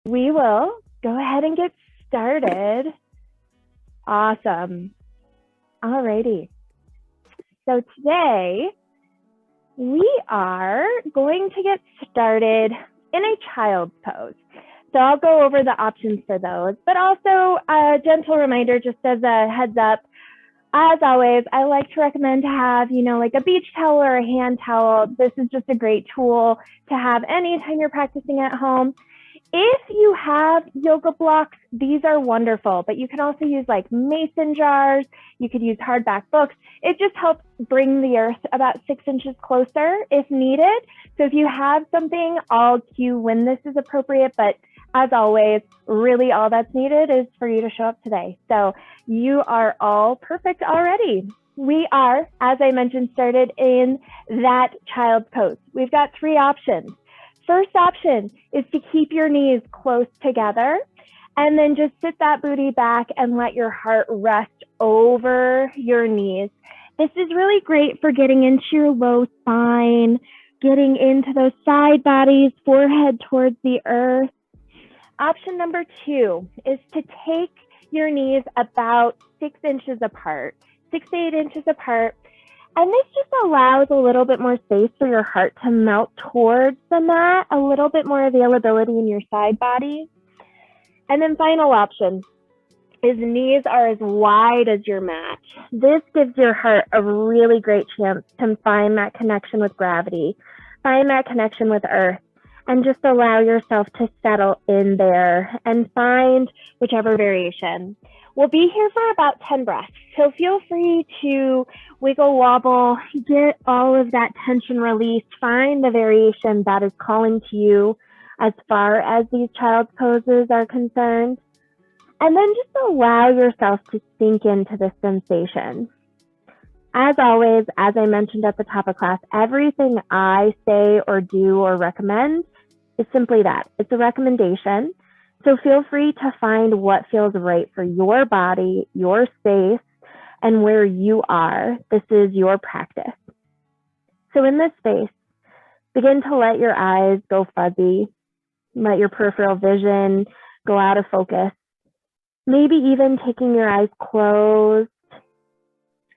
We will go ahead and get started. Awesome. Alrighty. So today we are going to get started in a child's pose. So I'll go over the options for those, but also a gentle reminder, just as a heads up, as always, I like to recommend to have, like a beach towel or a hand towel. This is just a great tool to have anytime you're practicing at home. If you have yoga blocks, these are wonderful, but you can also use like mason jars. You could use hardback books. It just helps bring the earth about 6 inches closer if needed. So if you have something, I'll cue when this is appropriate, but as always, really all that's needed is for you to show up today. So you are all perfect already. We are, as I mentioned, started in that child's pose. We've got 3 options. First option is to keep your knees close together and then just sit that booty back and let your heart rest over your knees. This is really great for getting into your low spine, getting into those side bodies, forehead towards the earth. Option number 2 is to take your knees about 6 inches apart, 6 to 8 inches apart. And this just allows a little bit more space for your heart to melt towards the mat, a little bit more availability in your side body. And then final option is knees are as wide as your mat. This gives your heart a really great chance to find that connection with gravity, find that connection with earth, and just allow yourself to settle in there and find whichever variation. We'll be here for about 10 breaths, so feel free to wiggle, wobble, get all of that tension released, find the variation that is calling to you as far as these child's poses are concerned, and then just allow yourself to sink into the sensation. As always, as I mentioned at the top of class, everything I say or do or recommend is simply that. It's a recommendation. So feel free to find what feels right for your body, your space, and where you are. This is your practice. So in this space, begin to let your eyes go fuzzy, let your peripheral vision go out of focus, maybe even taking your eyes closed.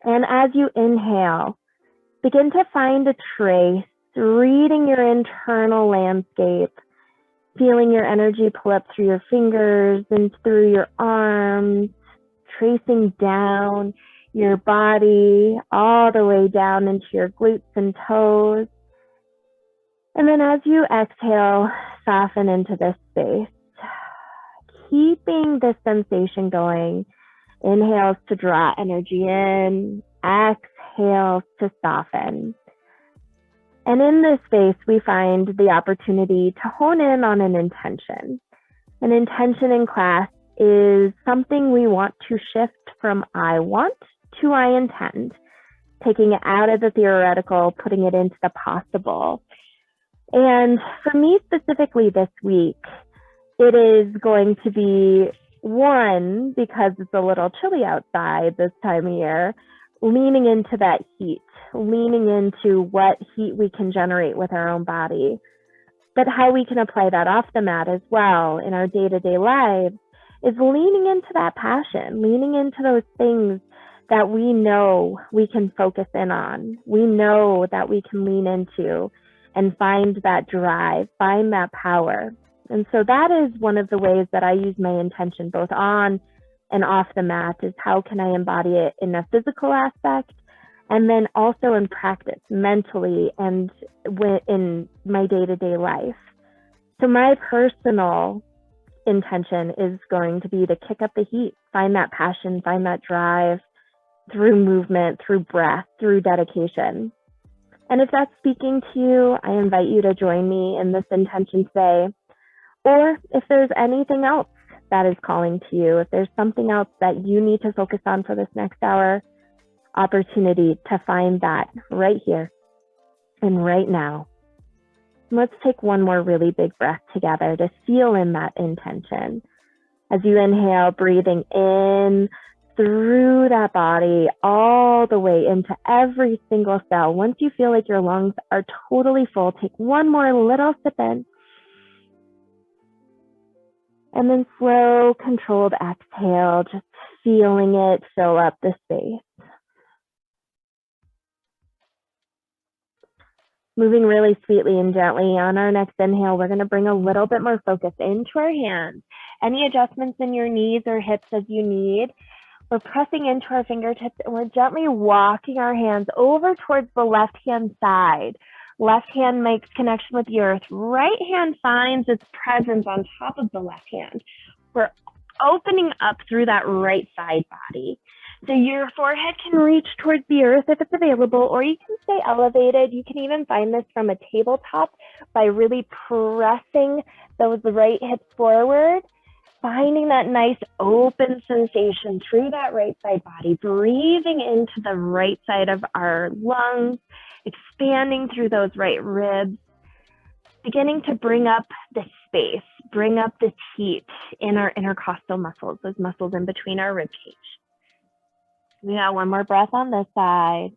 And as you inhale, begin to find a trace, reading your internal landscape, feeling your energy pull up through your fingers and through your arms, tracing down your body all the way down into your glutes and toes. And then as you exhale, soften into this space, keeping this sensation going. Inhales to draw energy in, exhales to soften. And in this space, we find the opportunity to hone in on an intention. An intention in class is something we want to shift from I want to I intend, taking it out of the theoretical, putting it into the possible. And for me specifically this week, it is going to be one, because it's a little chilly outside this time of year, leaning into that heat, leaning into what heat we can generate with our own body, but how we can apply that off the mat as well in our day-to-day lives is leaning into that passion, leaning into those things that we know we can focus in on, we know that we can lean into and find that drive, find that power. And so that is one of the ways that I use my intention both on and off the mat, is how can I embody it in a physical aspect and then also in practice mentally and in my day-to-day life. So my personal intention is going to be to kick up the heat, find that passion, find that drive through movement, through breath, through dedication. And if that's speaking to you, I invite you to join me in this intention today. Or if there's anything else that is calling to you, if there's something else that you need to focus on for this next hour, opportunity to find that right here and right now. Let's take one more really big breath together to feel in that intention. As you inhale, breathing in through that body, all the way into every single cell. Once you feel like your lungs are totally full, take one more little sip in. And then slow, controlled exhale, just feeling it fill up the space. Moving really sweetly and gently. On our next inhale, we're going to bring a little bit more focus into our hands. Any adjustments in your knees or hips as you need. We're pressing into our fingertips and we're gently walking our hands over towards the left-hand side. Left hand makes connection with the earth. Right hand finds its presence on top of the left hand. We're opening up through that right side body. So your forehead can reach towards the earth if it's available, or you can stay elevated. You can even find this from a tabletop by really pressing those right hips forward, finding that nice open sensation through that right side body, breathing into the right side of our lungs, expanding through those right ribs, beginning to bring up the space, bring up this heat in our intercostal muscles, those muscles in between our rib cage. We got one more breath on this side.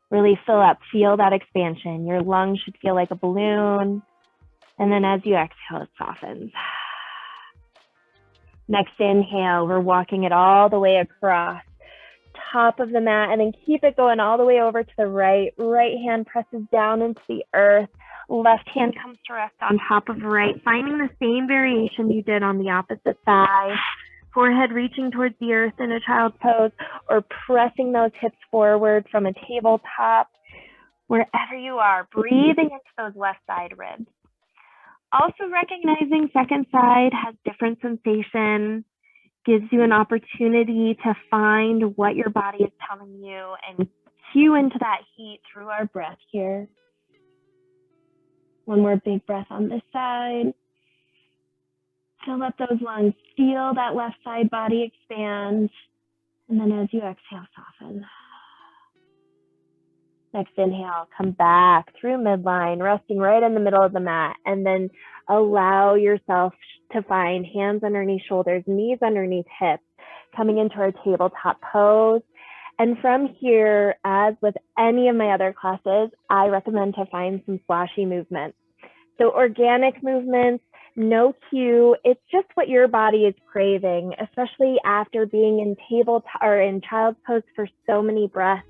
Really fill up, feel that expansion. Your lungs should feel like a balloon. And then as you exhale, it softens. Next inhale, we're walking it all the way across top of the mat, and then keep it going all the way over to the right. Right hand presses down into the earth. Left hand comes to rest on top of right, finding the same variation you did on the opposite side. Forehead reaching towards the earth in a child's pose, or pressing those hips forward from a tabletop. Wherever you are, breathing into those left side ribs. Also recognizing second side has different sensation, gives you an opportunity to find what your body is telling you and cue into that heat through our breath here. One more big breath on this side. Fill up those lungs, feel that left side body expand, and then as you exhale, soften. Next inhale, come back through midline, resting right in the middle of the mat, and then allow yourself to find hands underneath shoulders, knees underneath hips, coming into our tabletop pose. And from here, as with any of my other classes, I recommend to find some splashy movements. So organic movements, no cue, it's just what your body is craving, especially after being in in child's pose for so many breaths.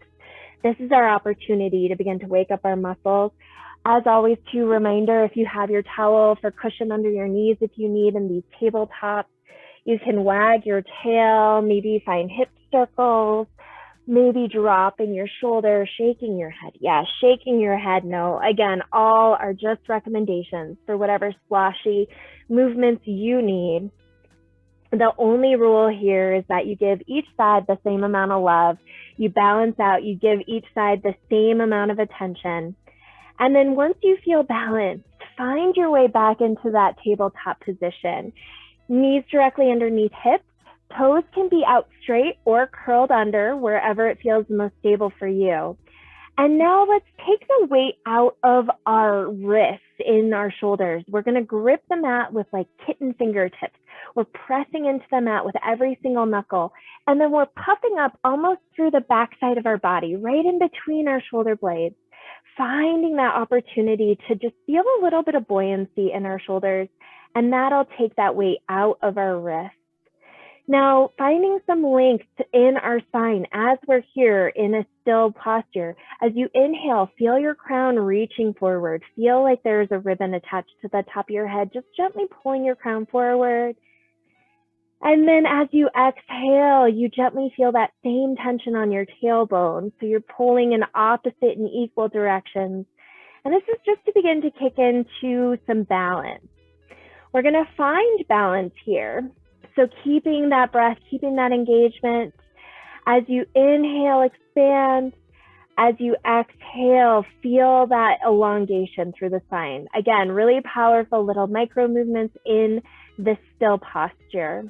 This is our opportunity to begin to wake up our muscles. As always, too, reminder, if you have your towel for cushion under your knees, if you need in these tabletops, you can wag your tail, maybe find hip circles, maybe dropping your shoulder, shaking your head. Yeah, shaking your head, no. Again, all are just recommendations for whatever splashy movements you need. The only rule here is that you give each side the same amount of love. You balance out, you give each side the same amount of attention. And then once you feel balanced, find your way back into that tabletop position. Knees directly underneath hips. Toes can be out straight or curled under, wherever it feels the most stable for you. And now let's take the weight out of our wrists in our shoulders. We're going to grip the mat with like kitten fingertips. We're pressing into the mat with every single knuckle. And then we're puffing up almost through the backside of our body, right in between our shoulder blades, finding that opportunity to just feel a little bit of buoyancy in our shoulders. And that'll take that weight out of our wrists. Now, finding some length in our spine as we're here in a still posture. As you inhale, feel your crown reaching forward. Feel like there's a ribbon attached to the top of your head, just gently pulling your crown forward. And then as you exhale, you gently feel that same tension on your tailbone. So you're pulling in opposite and equal directions. And this is just to begin to kick into some balance. We're going to find balance here. So keeping that breath, keeping that engagement. As you inhale, expand. As you exhale, feel that elongation through the spine. Again, really powerful little micro movements in this still posture.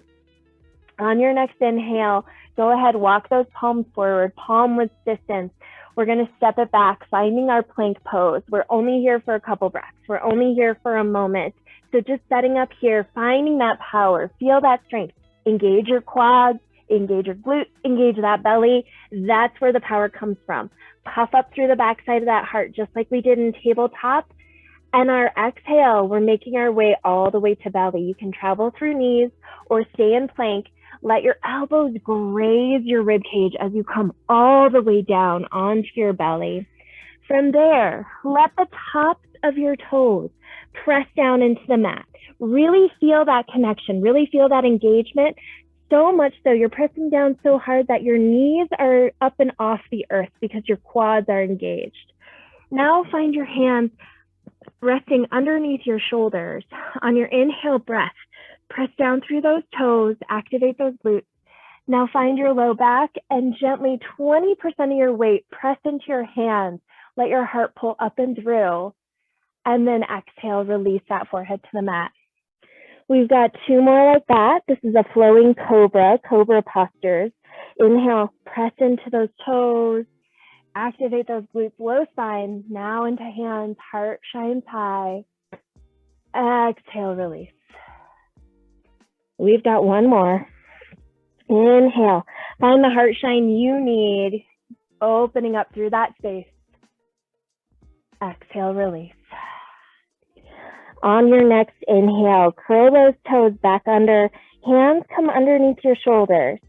On your next inhale, go ahead, walk those palms forward, palm width distance. We're going to step it back, finding our plank pose. We're only here for a couple breaths. We're only here for a moment. So just setting up here, finding that power, feel that strength, engage your quads, engage your glutes, engage that belly. That's where the power comes from. Puff up through the backside of that heart, just like we did in tabletop. And our exhale, we're making our way all the way to belly. You can travel through knees or stay in plank. Let your elbows graze your rib cage as you come all the way down onto your belly. From there, let the tops of your toes press down into the mat. Really feel that connection, really feel that engagement. So much so you're pressing down so hard that your knees are up and off the earth because your quads are engaged. Now find your hands resting underneath your shoulders. On your inhale breath, press down through those toes, activate those glutes. Now find your low back and gently 20% of your weight press into your hands. Let your heart pull up and through. And then exhale, release that forehead to the mat. We've got 2 more like that. This is a flowing cobra postures. Inhale, press into those toes. Activate those glutes, low spine, now into hands, heart shines high. Exhale, release. We've got 1 more. Inhale, find the heart shine you need, opening up through that space. Exhale, release. On your next inhale, curl those toes back under, hands come underneath your shoulders,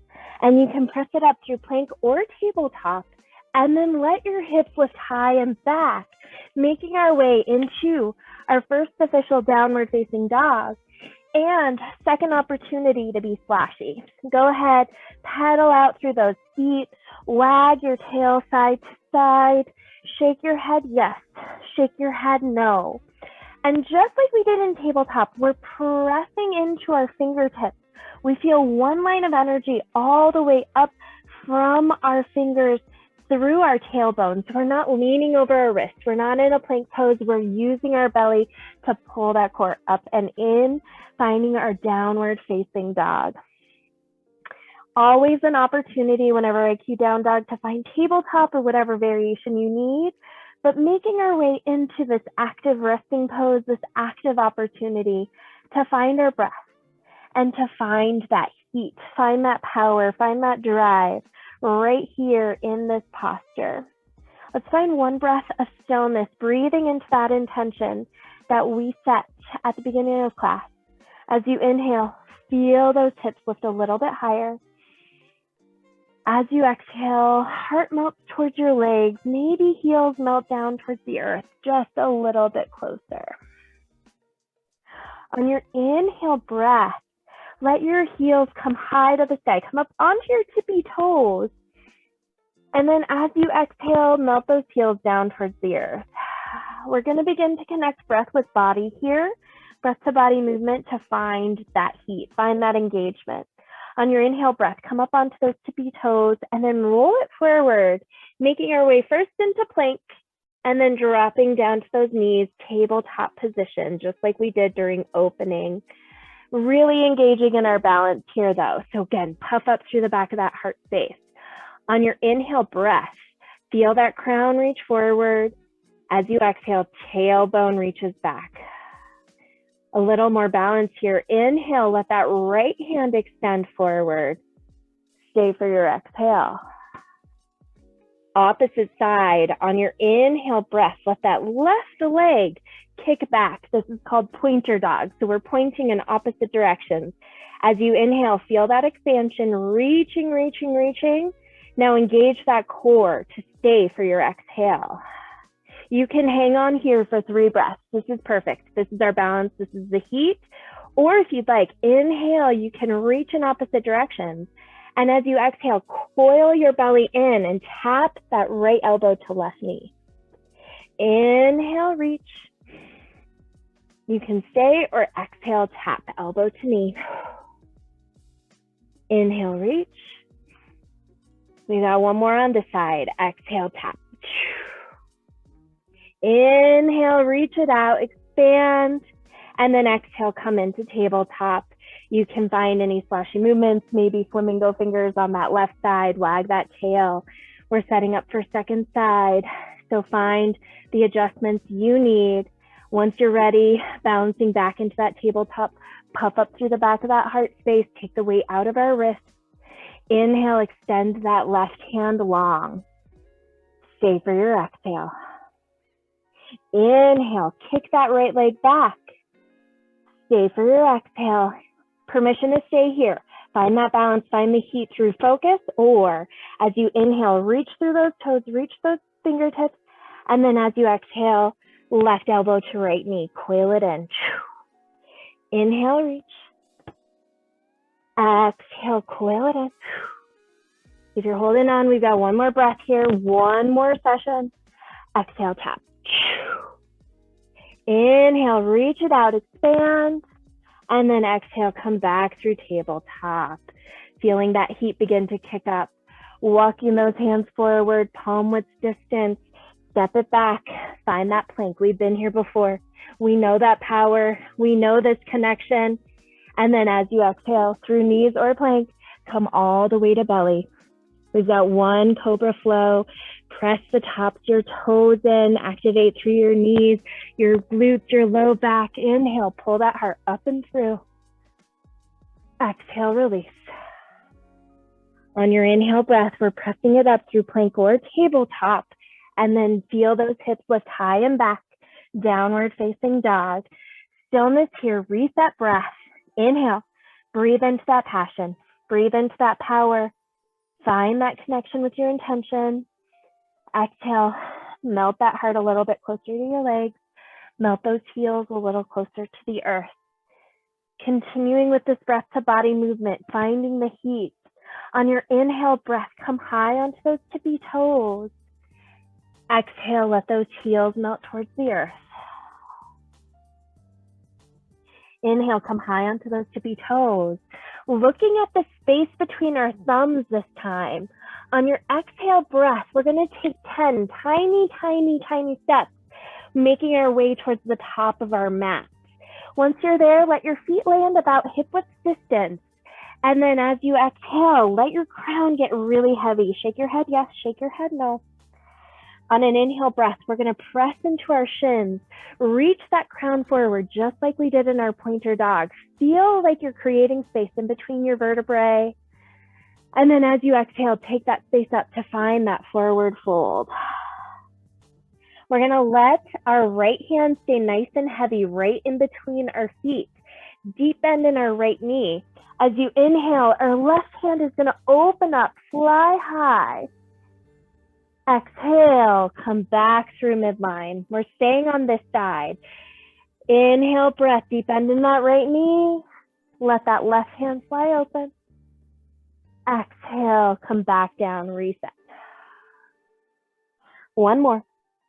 and you can press it up through plank or tabletop. And then let your hips lift high and back, making our way into our first official downward facing dog. And second opportunity to be splashy. Go ahead, pedal out through those feet, wag your tail side to side, shake your head yes, shake your head no. And just like we did in tabletop, we're pressing into our fingertips. We feel 1 line of energy all the way up from our fingers through our tailbone. So we're not leaning over our wrist. We're not in a plank pose. We're using our belly to pull that core up and in, finding our downward facing dog. Always an opportunity whenever I cue down dog to find tabletop or whatever variation you need, but making our way into this active resting pose, this active opportunity to find our breath and to find that heat, find that power, find that drive, right here in this posture. Let's find 1 breath of stillness, breathing into that intention that we set at the beginning of class. As you inhale, feel those hips lift a little bit higher. As you exhale, heart melts towards your legs, maybe heels melt down towards the earth, just a little bit closer. On your inhale breath, let your heels come high to the sky. Come up onto your tippy toes. And then as you exhale, melt those heels down towards the earth. We're going to begin to connect breath with body here. Breath to body movement to find that heat, find that engagement. On your inhale breath, come up onto those tippy toes and then roll it forward, making our way first into plank and then dropping down to those knees, tabletop position, just like we did during opening. Really engaging in our balance here though. So again, puff up through the back of that heart space. On your inhale breath, feel that crown reach forward. As you exhale, tailbone reaches back. A little more balance here. Inhale, let that right hand extend forward. Stay for your exhale. Opposite side. On your inhale breath, let that left leg kick back. This is called pointer dog. So we're pointing in opposite directions. As you inhale, feel that expansion, reaching, reaching, reaching. Now engage that core to stay for your exhale. You can hang on here for 3 breaths. This is perfect. This is our balance. This is the heat. Or if you'd like, inhale, you can reach in opposite directions. And as you exhale, coil your belly in and tap that right elbow to left knee. Inhale, reach. You can stay or exhale, tap elbow to knee. Inhale, reach. We got 1 more on this side. Exhale, tap. Inhale, reach it out, expand, and then exhale, come into tabletop. You can find any splashy movements, maybe flamingo fingers on that left side, wag that tail. We're setting up for second side, so find the adjustments you need. Once you're ready, bouncing back into that tabletop, puff up through the back of that heart space, take the weight out of our wrists. Inhale, extend that left hand long. Stay for your exhale. Inhale, kick that right leg back. Stay for your exhale. Permission to stay here. Find that balance, find the heat through focus, or as you inhale, reach through those toes, reach those fingertips, and then as you exhale, left elbow to right knee, coil it in. Inhale, reach. Exhale, coil it in. If you're holding on, we've got one more breath here, one more session. Exhale, tap. Inhale, reach it out, expand. And then exhale, come back through tabletop. Feeling that heat begin to kick up. Walking those hands forward, palm width distance. Step it back, find that plank. We've been here before. We know that power. We know this connection. And then as you exhale through knees or plank, come all the way to belly. We've got one cobra flow. Press the tops of your toes in, activate through your knees, your glutes, your low back. Inhale, pull that heart up and through. Exhale, release. On your inhale breath, we're pressing it up through plank or tabletop, and then feel those hips lift high and back, downward facing dog. Stillness here, reset breath. Inhale, breathe into that passion, breathe into that power. Find that connection with your intention. Exhale, melt that heart a little bit closer to your legs. Melt those heels a little closer to the earth. Continuing with this breath to body movement, finding the heat. On your inhale breath, come high onto those tippy toes. Exhale, let those heels melt towards the earth. Inhale, come high onto those tippy toes. Looking at the space between our thumbs this time. On your exhale breath, we're going to take 10 tiny, tiny, tiny steps, making our way towards the top of our mat. Once you're there, let your feet land about hip width distance. And then as you exhale, let your crown get really heavy. Shake your head yes, shake your head no. On an inhale breath, we're going to press into our shins. Reach that crown forward, just like we did in our pointer dog. Feel like you're creating space in between your vertebrae. And then as you exhale, take that space up to find that forward fold. We're going to let our right hand stay nice and heavy right in between our feet. Deep bend in our right knee. As you inhale, our left hand is going to open up, fly high. Exhale, come back through midline. We're staying on this side. Inhale, breath, deep bend in that right knee. Let that left hand fly open. Exhale, come back down, reset. One more.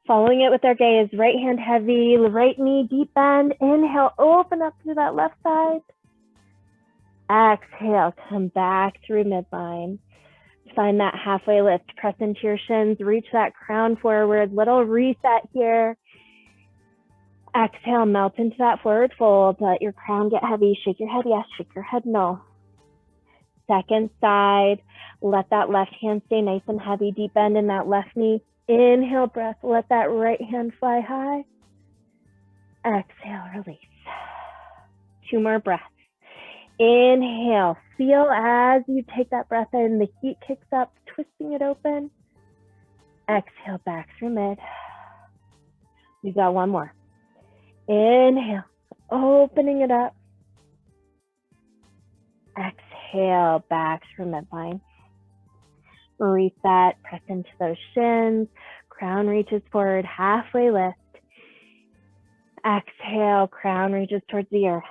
Following it with our gaze, right hand heavy, right knee, deep bend. Inhale, open up through that left side. Exhale, come back through midline. Find that halfway lift, press into your shins, reach that crown forward, little reset here. Exhale, melt into that forward fold, let your crown get heavy, shake your head yes, shake your head no. Second side, let that left hand stay nice and heavy, deep bend in that left knee. Inhale, breath, let that right hand fly high. Exhale, release. Two more breaths. Inhale, feel as you take that breath in, the heat kicks up, twisting it open. Exhale, back through mid. We got one more. Inhale, opening it up. Exhale, back through midline. Reset, press into those shins. Crown reaches forward, halfway lift. Exhale, crown reaches towards the earth.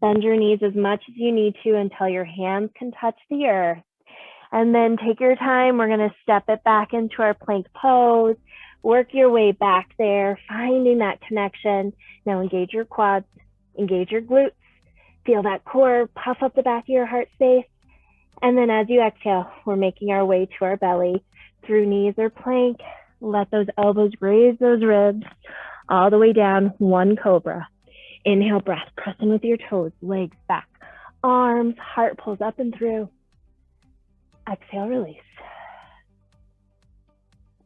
Bend your knees as much as you need to until your hands can touch the earth. And then take your time. We're going to step it back into our plank pose. Work your way back there, finding that connection. Now engage your quads, engage your glutes. Feel that core, puff up the back of your heart space. And then as you exhale, we're making our way to our belly through knees or plank. Let those elbows graze those ribs all the way down, one cobra. Inhale, breath, press in with your toes, legs back, arms, heart pulls up and through. Exhale, release.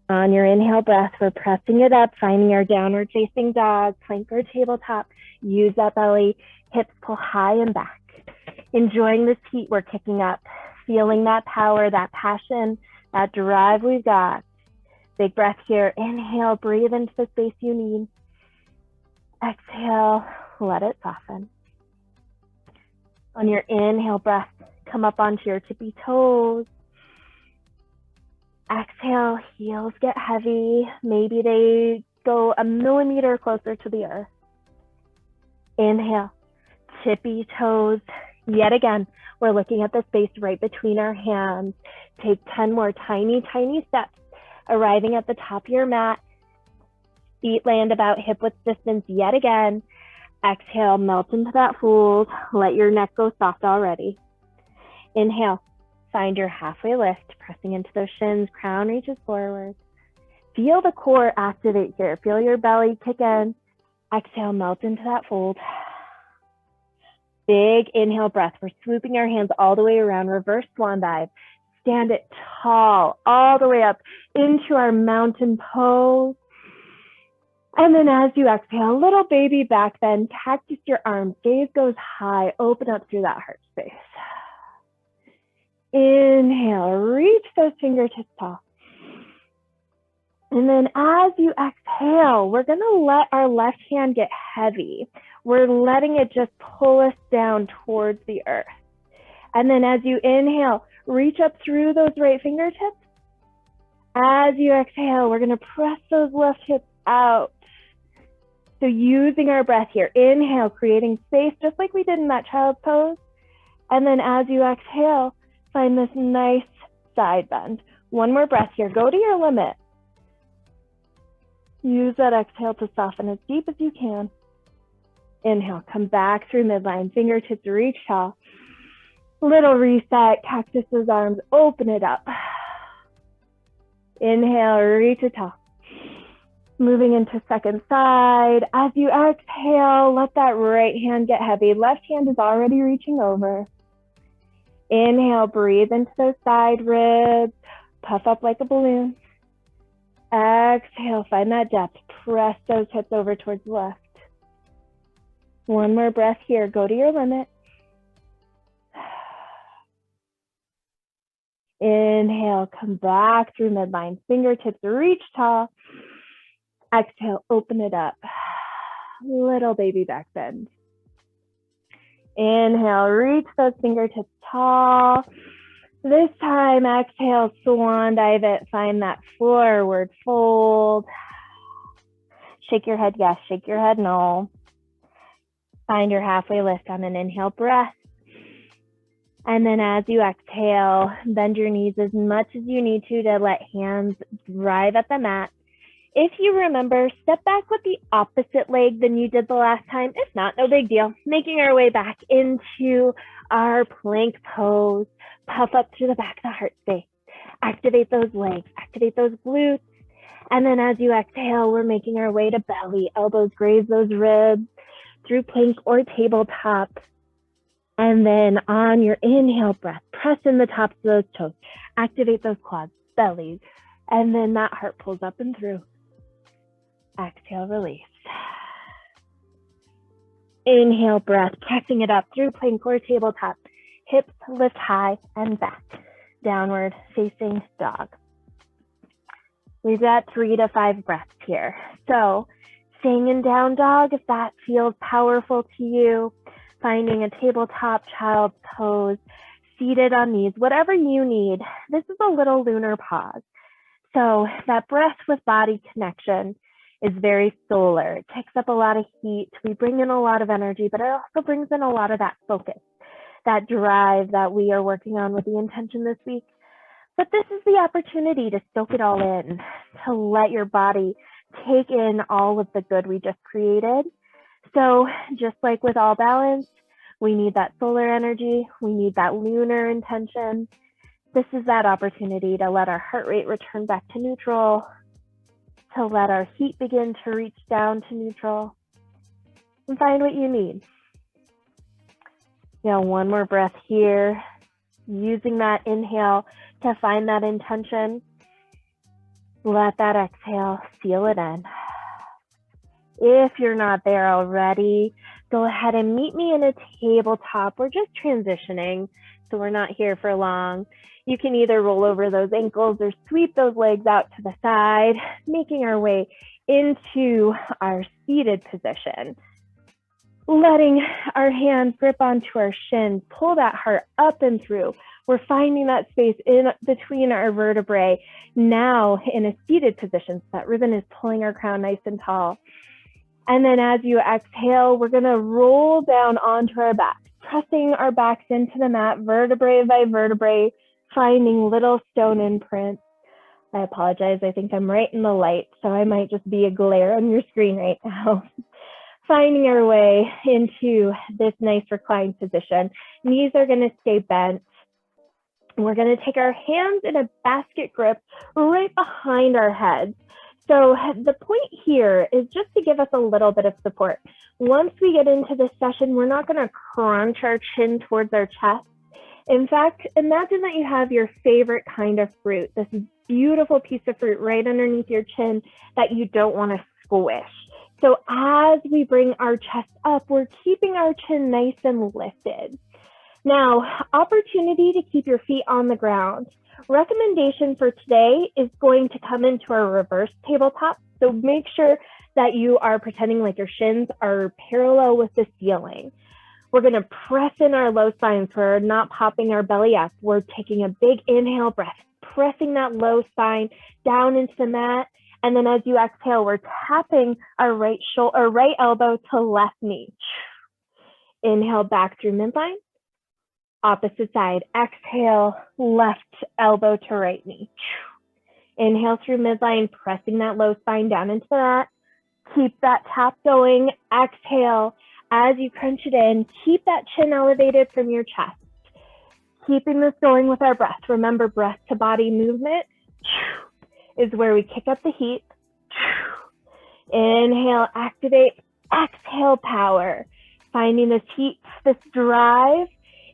On your inhale breath, we're pressing it up, finding our downward facing dog, plank or tabletop. Use that belly, hips pull high and back. Enjoying this heat we're kicking up, feeling that power, that passion, that drive we've got. Big breath here. Inhale, breathe into the space you need. Exhale, let it soften. On your inhale breath, come up onto your tippy toes. Exhale, heels get heavy. Maybe they go a millimeter closer to the earth. Inhale, tippy toes. Yet again, we're looking at the space right between our hands. Take 10 more tiny, tiny steps, arriving at the top of your mat. Feet land about hip width distance yet again. Exhale, melt into that fold. Let your neck go soft already. Inhale, find your halfway lift, pressing into those shins, crown reaches forward. Feel the core activate here. Feel your belly kick in. Exhale, melt into that fold. Big inhale breath. We're swooping our hands all the way around, reverse swan dive. Stand it tall, all the way up into our mountain pose. And then as you exhale, little baby back bend, cactus your arms, gaze goes high, open up through that heart space. Inhale, reach those fingertips tall. And then as you exhale, we're gonna let our left hand get heavy. We're letting it just pull us down towards the earth. And then as you inhale, reach up through those right fingertips. As you exhale, we're gonna press those left hips out. So using our breath here, inhale, creating space just like we did in that child's pose. And then as you exhale, find this nice side bend. One more breath here, go to your limit. Use that exhale to soften as deep as you can. Inhale, come back through midline, fingertips reach tall. Little reset, cactus's arms, open it up. Inhale, reach it tall. Moving into second side. As you exhale, let that right hand get heavy. Left hand is already reaching over. Inhale, breathe into those side ribs. Puff up like a balloon. Exhale, find that depth. Press those hips over towards the left. One more breath here. Go to your limit. Inhale, come back through midline. Fingertips reach tall. Exhale, open it up. Little baby back bend. Inhale, reach those fingertips tall. This time, exhale, swan dive it. Find that forward fold. Shake your head yes, shake your head no. Find your halfway lift on an inhale breath. And then as you exhale, bend your knees as much as you need to let hands drive at the mat. If you remember, step back with the opposite leg than you did the last time. If not, no big deal. Making our way back into our plank pose. Puff up through the back of the heart space. Activate those legs, activate those glutes. And then as you exhale, we're making our way to belly. Elbows graze those ribs through plank or tabletop. And then on your inhale breath, press in the tops of those toes. Activate those quads, belly. And then that heart pulls up and through. Exhale, release. Inhale, breath, pressing it up through plank or tabletop. Hips lift high and back. Downward facing dog. We've got 3 to 5 breaths here. So staying in down dog, if that feels powerful to you, finding a tabletop child's pose, seated on knees, whatever you need. This is a little lunar pause. So that breath with body connection is very solar. It takes up a lot of heat. We bring in a lot of energy, but it also brings in a lot of that focus, that drive that we are working on with the intention this week. But this is the opportunity to soak it all in, to let your body take in all of the good we just created. So just like with all balance, we need that solar energy. We need that lunar intention. This is that opportunity to let our heart rate return back to neutral, to let our heat begin to reach down to neutral, and find what you need. Now, one more breath here, using that inhale to find that intention. Let that exhale, seal it in. If you're not there already, go ahead and meet me in a tabletop. We're just transitioning, so we're not here for long. You can either roll over those ankles or sweep those legs out to the side, making our way into our seated position. Letting our hands grip onto our shins, pull that heart up and through. We're finding that space in between our vertebrae, now in a seated position. So that ribbon is pulling our crown nice and tall. And then as you exhale, we're gonna roll down onto our backs, pressing our backs into the mat, vertebrae by vertebrae, finding little stone imprints. I apologize, I think I'm right in the light, so I might just be a glare on your screen right now. Finding our way into this nice reclined position. Knees are gonna stay bent. We're gonna take our hands in a basket grip right behind our heads. So the point here is just to give us a little bit of support. Once we get into this session, we're not gonna crunch our chin towards our chest. In fact, imagine that you have your favorite kind of fruit, this beautiful piece of fruit right underneath your chin that you don't wanna squish. So as we bring our chest up, we're keeping our chin nice and lifted. Now, opportunity to keep your feet on the ground. Recommendation for today is going to come into our reverse tabletop. So make sure that you are pretending like your shins are parallel with the ceiling. We're gonna press in our low spine, so we're not popping our belly up. We're taking a big inhale breath, pressing that low spine down into the mat. And then as you exhale, we're tapping our right elbow to left knee. Inhale back through midline. Opposite side, exhale, left elbow to right knee. Inhale through midline, pressing that low spine down into that. Keep that tap going. Exhale, as you crunch it in, keep that chin elevated from your chest. Keeping this going with our breath. Remember, breath to body movement is where we kick up the heat. Inhale, activate. Exhale, power. Finding this heat, this drive.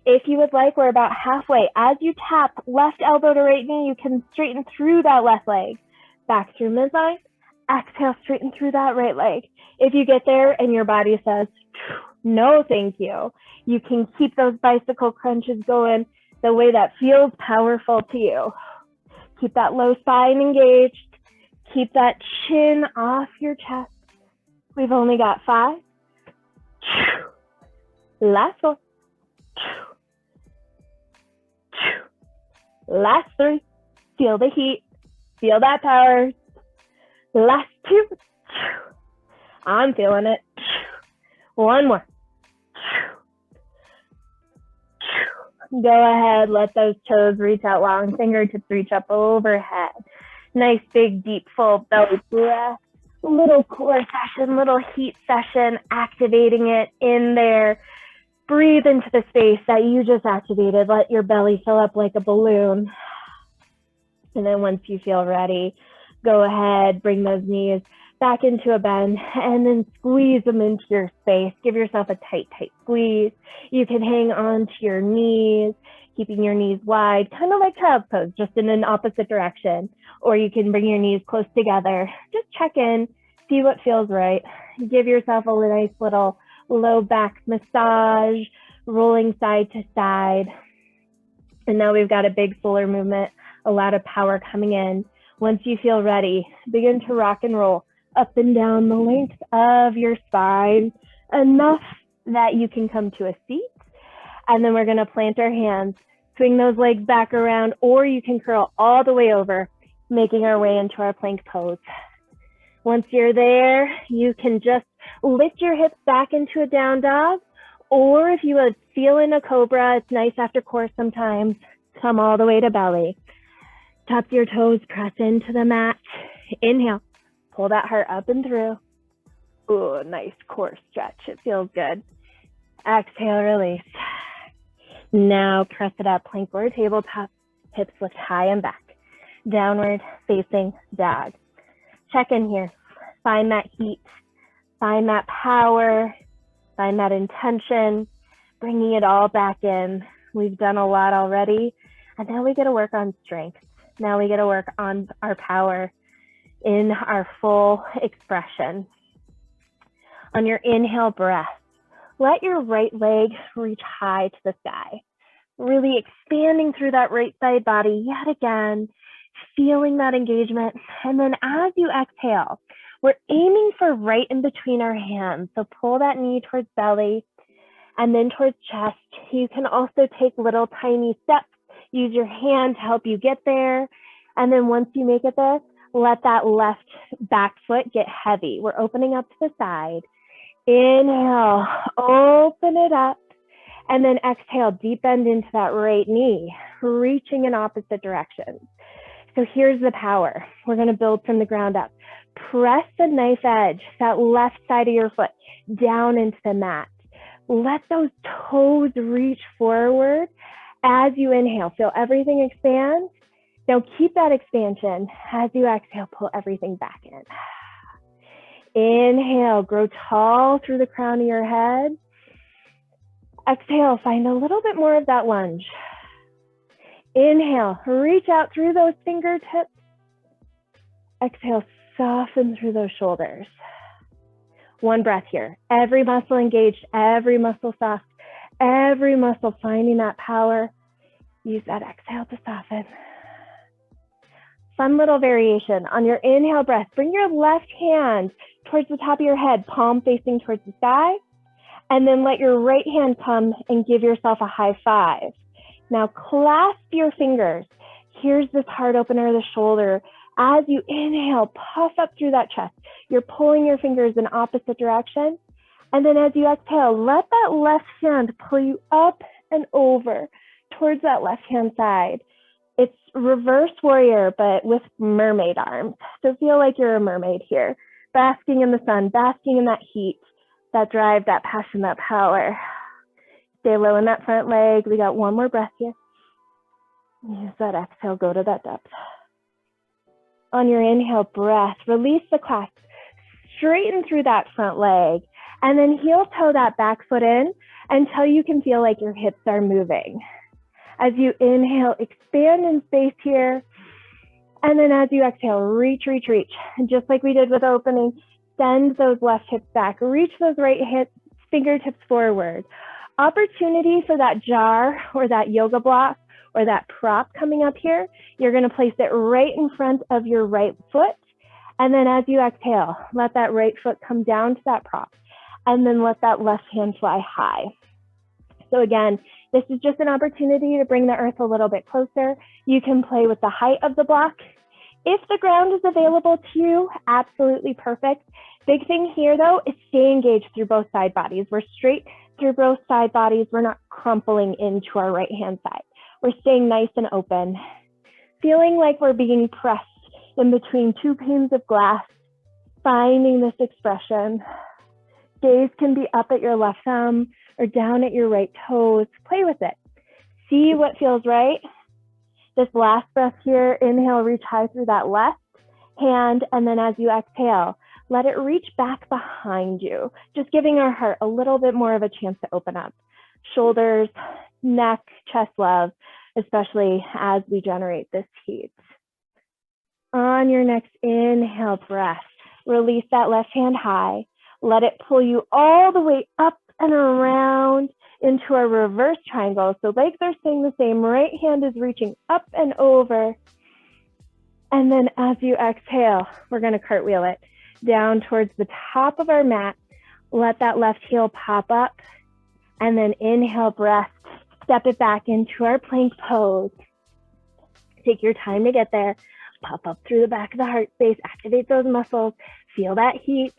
If you would like, we're about halfway. As you tap left elbow to right knee, you can straighten through that left leg. Back through midline. Exhale, straighten through that right leg. If you get there and your body says, no, thank you, you can keep those bicycle crunches going the way that feels powerful to you. Keep that low spine engaged. Keep that chin off your chest. We've only got 5. Last 4. Last 3. Feel the heat. Feel that power. Last 2. I'm feeling it. 1 more. Go ahead, let those toes reach out long, fingertips reach up overhead. Nice, big, deep, full belly breath. Little core session, little heat session, activating it in there. Breathe into the space that you just activated. Let your belly fill up like a balloon. And then once you feel ready, go ahead, bring those knees back into a bend and then squeeze them into your space. Give yourself a tight, tight squeeze. You can hang on to your knees, keeping your knees wide, kind of like child's pose, just in an opposite direction. Or you can bring your knees close together. Just check in, see what feels right. Give yourself a nice little low back massage, rolling side to side. And now we've got a big solar movement, a lot of power coming in. Once you feel ready, begin to rock and roll up and down the length of your spine, enough that you can come to a seat. And then we're gonna plant our hands, swing those legs back around, or you can curl all the way over, making our way into our plank pose. Once you're there, you can just lift your hips back into a down dog, or if you would feel in a cobra, it's nice after core sometimes, come all the way to belly. Tap your toes, press into the mat. Inhale, pull that heart up and through. Ooh, nice core stretch, it feels good. Exhale, release. Now press it up, plank or tabletop, hips lift high and back. Downward facing dog. Check in here, find that heat, find that power, find that intention, bringing it all back in. We've done a lot already, and now we get to work on strength. Now we get to work on our power in our full expression. On your inhale breath, let your right leg reach high to the sky. Really expanding through that right side body yet again, feeling that engagement. And then as you exhale, we're aiming for right in between our hands. So pull that knee towards belly and then towards chest. You can also take little tiny steps. Use your hand to help you get there. And then once you make it there, let that left back foot get heavy. We're opening up to the side. Inhale, open it up. And then exhale, deep bend into that right knee, reaching in opposite directions. So here's the power. We're going to build from the ground up. Press the knife edge, that left side of your foot, down into the mat. Let those toes reach forward as you inhale. Feel everything expand. Now keep that expansion. As you exhale, pull everything back in. Inhale, grow tall through the crown of your head. Exhale, find a little bit more of that lunge. Inhale, reach out through those fingertips. Exhale, soften through those shoulders. One breath here. Every muscle engaged, every muscle soft, every muscle finding that power. Use that exhale to soften. Fun little variation. On your inhale breath, bring your left hand towards the top of your head, palm facing towards the sky. And then let your right hand come and give yourself a high five. Now clasp your fingers. Here's this heart opener of the shoulder. As you inhale, puff up through that chest. You're pulling your fingers in opposite direction. And then as you exhale, let that left hand pull you up and over towards that left hand side. It's reverse warrior, but with mermaid arms. So feel like you're a mermaid here, basking in the sun, basking in that heat, that drive, that passion, that power. Stay low in that front leg. We got one more breath here. Use that exhale, go to that depth. On your inhale breath, release the clasp. Straighten through that front leg. And then heel toe that back foot in until you can feel like your hips are moving. As you inhale, expand in space here. And then as you exhale, reach, reach, reach. And just like we did with opening, send those left hips back. Reach those right hips, fingertips forward. Opportunity for that jar or that yoga block or that prop coming up here. You're going to place it right in front of your right foot. And then as you exhale, let that right foot come down to that prop. And then let that left hand fly high. So again, this is just an opportunity to bring the earth a little bit closer. You can play with the height of the block. If the ground is available to you, absolutely perfect. Big thing here though is stay engaged through both side bodies. We're straight through both side bodies. We're not crumpling into our right hand side. We're staying nice and open. Feeling like we're being pressed in between two panes of glass, finding this expression. Gaze can be up at your left thumb or down at your right toes. Play with it. See what feels right. This last breath here, inhale, reach high through that left hand, and then as you exhale, let it reach back behind you, just giving our heart a little bit more of a chance to open up. Shoulders, neck, chest love, especially as we generate this heat. On your next inhale breath, release that left hand high. Let it pull you all the way up and around into a reverse triangle. So legs are staying the same. Right hand is reaching up and over. And then as you exhale, we're going to cartwheel it down towards the top of our mat. Let that left heel pop up. And then inhale, breath. Step it back into our plank pose. Take your time to get there. Pop up through the back of the heart space. Activate those muscles. Feel that heat.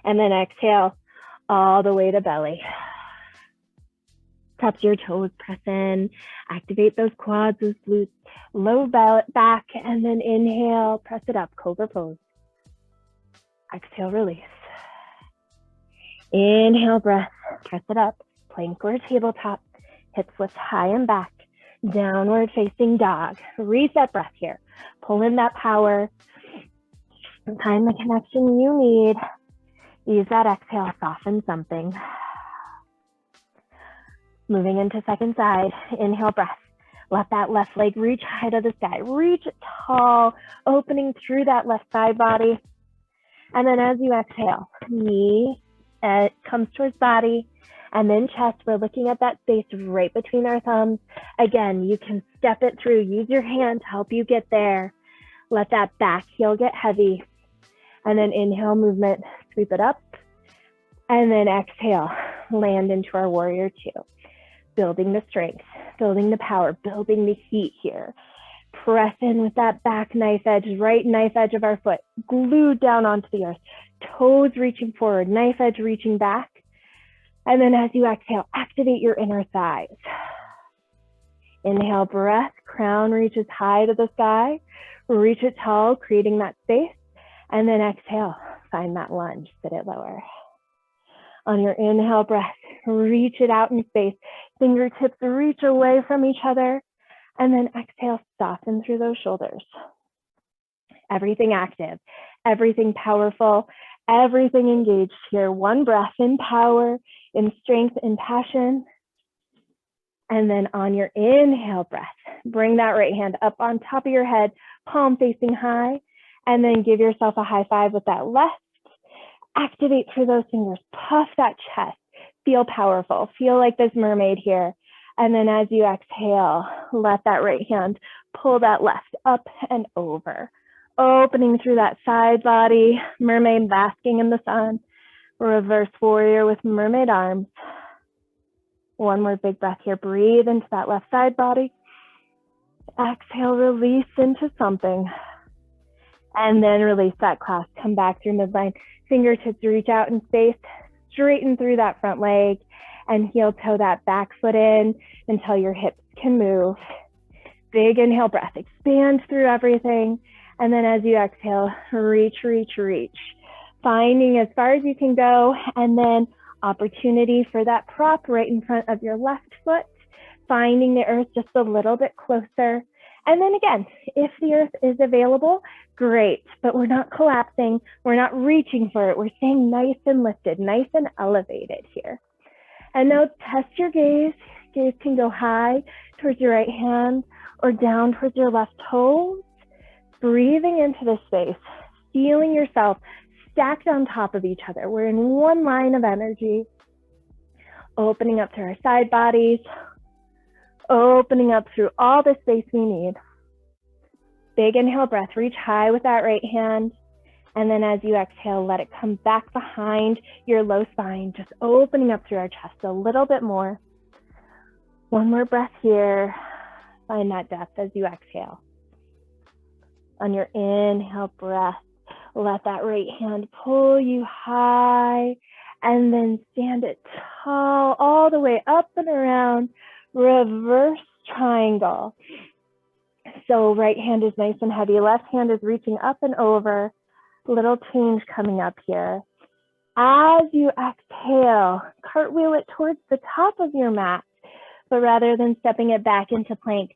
And then exhale all the way to belly. Tap your toes, press in, activate those quads, those glutes, low back, and then inhale, press it up, cobra pose. Exhale, release. Inhale, breath, press it up, plank or tabletop, hips lift high and back, downward facing dog. Reset breath here. Pull in that power. Find the connection you need. Use that exhale, soften something. Moving into second side, inhale, breath. Let that left leg reach high to the sky. Reach tall, opening through that left side body. And then as you exhale, knee comes towards body, and then chest. We're looking at that space right between our thumbs. Again, you can step it through. Use your hand to help you get there. Let that back heel get heavy. And then inhale, movement, sweep it up. And then exhale, land into our warrior two. Building the strength, building the power, building the heat here. Press in with that back knife edge, right knife edge of our foot, glued down onto the earth. Toes reaching forward, knife edge reaching back. And then as you exhale, activate your inner thighs. Inhale, breath, crown reaches high to the sky. Reach it tall, creating that space. And then exhale, find that lunge, sit it lower. On your inhale breath, reach it out in space. Fingertips reach away from each other. And then exhale, soften through those shoulders. Everything active, everything powerful, everything engaged here. One breath in power, in strength, in passion. And then on your inhale breath, bring that right hand up on top of your head, palm facing high, and then give yourself a high five with that left. Activate through those fingers, puff that chest, feel powerful, feel like this mermaid here. And then as you exhale, let that right hand pull that left up and over, opening through that side body, mermaid basking in the sun, reverse warrior with mermaid arms. One more big breath here. Breathe into that left side body. Exhale, release into something. And then release that clasp. Come back through midline. Fingertips reach out in space. Straighten through that front leg. And heel toe that back foot in until your hips can move. Big inhale breath. Expand through everything. And then as you exhale, reach, reach, reach. Finding as far as you can go. And then opportunity for that prop right in front of your left foot, finding the earth just a little bit closer. And then again, if the earth is available, great, but we're not collapsing, we're not reaching for it, we're staying nice and lifted, nice and elevated here. And now test your gaze. Gaze can go high towards your right hand or down towards your left toes. Breathing into the space, feeling yourself stacked on top of each other. We're in one line of energy, opening up through our side bodies, opening up through all the space we need. Big inhale breath, reach high with that right hand. And then as you exhale, let it come back behind your low spine, just opening up through our chest a little bit more. One more breath here. Find that depth as you exhale. On your inhale breath, let that right hand pull you high and then stand it tall all the way up and around, reverse triangle. So right hand is nice and heavy, left hand is reaching up and over, little change coming up here. As you exhale, cartwheel it towards the top of your mat, but rather than stepping it back into plank,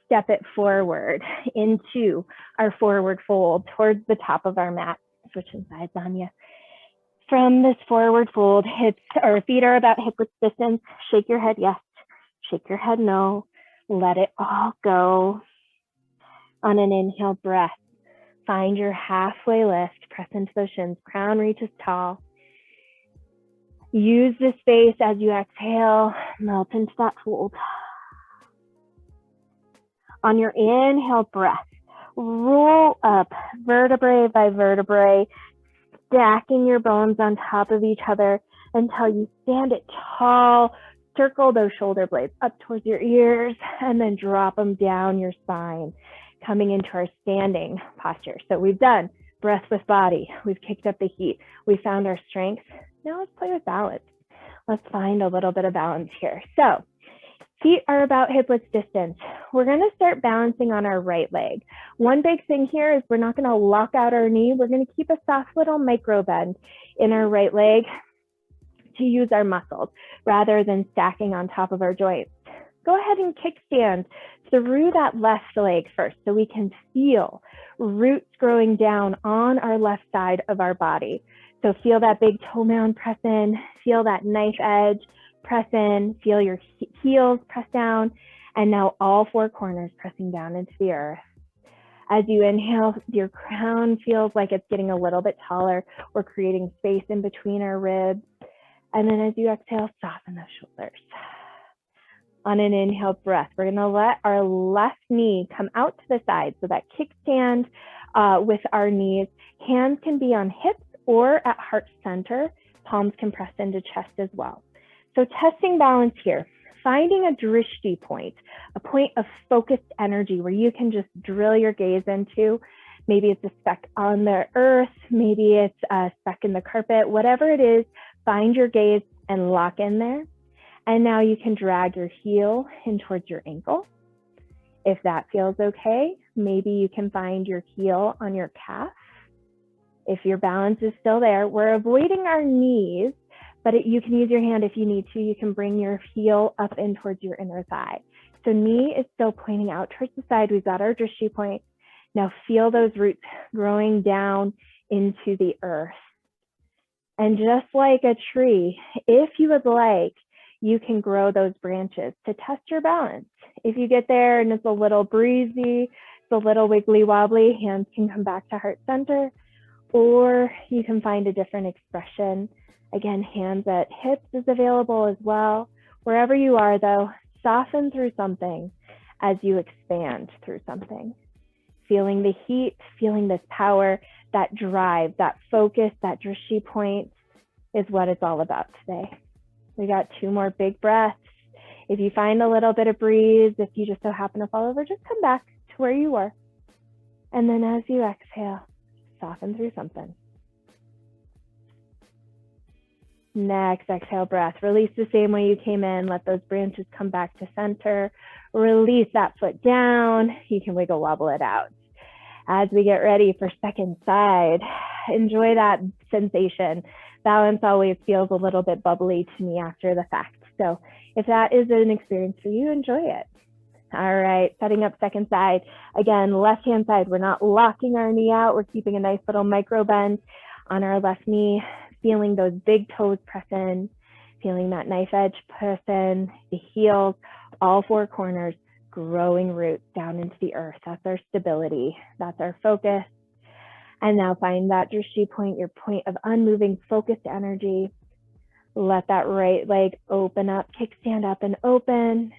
step it forward into our forward fold towards the top of our mat. Switching sides on you. From this forward fold, hips or feet are about hip width distance. Shake your head yes, shake your head no. Let it all go. On an inhale breath, find your halfway lift, press into those shins, crown reaches tall. Use the space as you exhale, melt into that fold. On your inhale breath, roll up vertebrae by vertebrae, stacking your bones on top of each other until you stand it tall. Circle those shoulder blades up towards your ears and then drop them down your spine, coming into our standing posture. So we've done breath with body. We've kicked up the heat. We found our strength. Now let's play with balance. Let's find a little bit of balance here. So feet are about hip width distance. We're going to start balancing on our right leg. One big thing here is we're not going to lock out our knee. We're going to keep a soft little micro bend in our right leg to use our muscles rather than stacking on top of our joints. Go ahead and kickstand through that left leg first so we can feel roots growing down on our left side of our body. So feel that big toe mound press in, feel that knife edge, press in, feel your heels press down, and now all four corners pressing down into the earth. As you inhale, your crown feels like it's getting a little bit taller. We're creating space in between our ribs. And then as you exhale, soften those shoulders. On an inhale breath, we're going to let our left knee come out to the side. So that kickstand with our knees. Hands can be on hips or at heart center. Palms can press into chest as well. So testing balance here, finding a drishti point, a point of focused energy where you can just drill your gaze into. Maybe it's a speck on the earth, maybe it's a speck in the carpet, whatever it is, find your gaze and lock in there. And now you can drag your heel in towards your ankle. If that feels okay, maybe you can find your heel on your calf. If your balance is still there, we're avoiding our knees, but you can use your hand if you need to. You can bring your heel up in towards your inner thigh. So knee is still pointing out towards the side. We've got our drishti point. Now feel those roots growing down into the earth. And just like a tree, if you would like, you can grow those branches to test your balance. If you get there and it's a little breezy, it's a little wiggly wobbly, hands can come back to heart center, or you can find a different expression. Again, hands at hips is available as well. Wherever you are though, soften through something as you expand through something. Feeling the heat, feeling this power, that drive, that focus, that drishti point is what it's all about today. We got 2 more big breaths. If you find a little bit of breeze, if you just so happen to fall over, just come back to where you were. And then as you exhale, soften through something. Next, exhale breath. Release the same way you came in. Let those branches come back to center. Release that foot down. You can wiggle wobble it out. As we get ready for second side, enjoy that sensation. Balance always feels a little bit bubbly to me after the fact. So if that is an experience for you, enjoy it. All right, setting up second side. Again, left-hand side, we're not locking our knee out. We're keeping a nice little micro bend on our left knee, feeling those big toes press in, feeling that knife edge press in, the heels, all 4 corners, growing roots down into the earth. That's our stability. That's our focus. And now find that drishti point, your point of unmoving, focused energy. Let that right leg open up, kickstand up and open.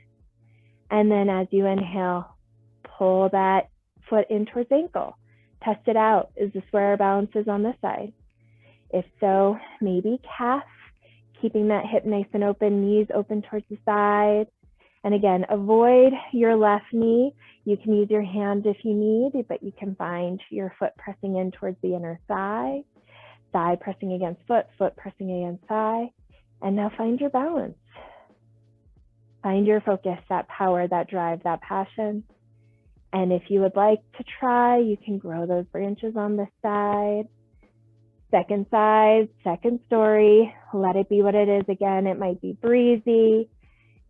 And then as you inhale, pull that foot in towards ankle. Test it out. Is this where our balance is on this side? If so, maybe calf, keeping that hip nice and open, knees open towards the side. And again, avoid your left knee. You can use your hand if you need, but you can find your foot pressing in towards the inner thigh, thigh pressing against foot, foot pressing against thigh. And now find your balance. Find your focus, that power, that drive, that passion. And if you would like to try, you can grow those branches on this side. Second side, second story, let it be what it is. Again, it might be breezy.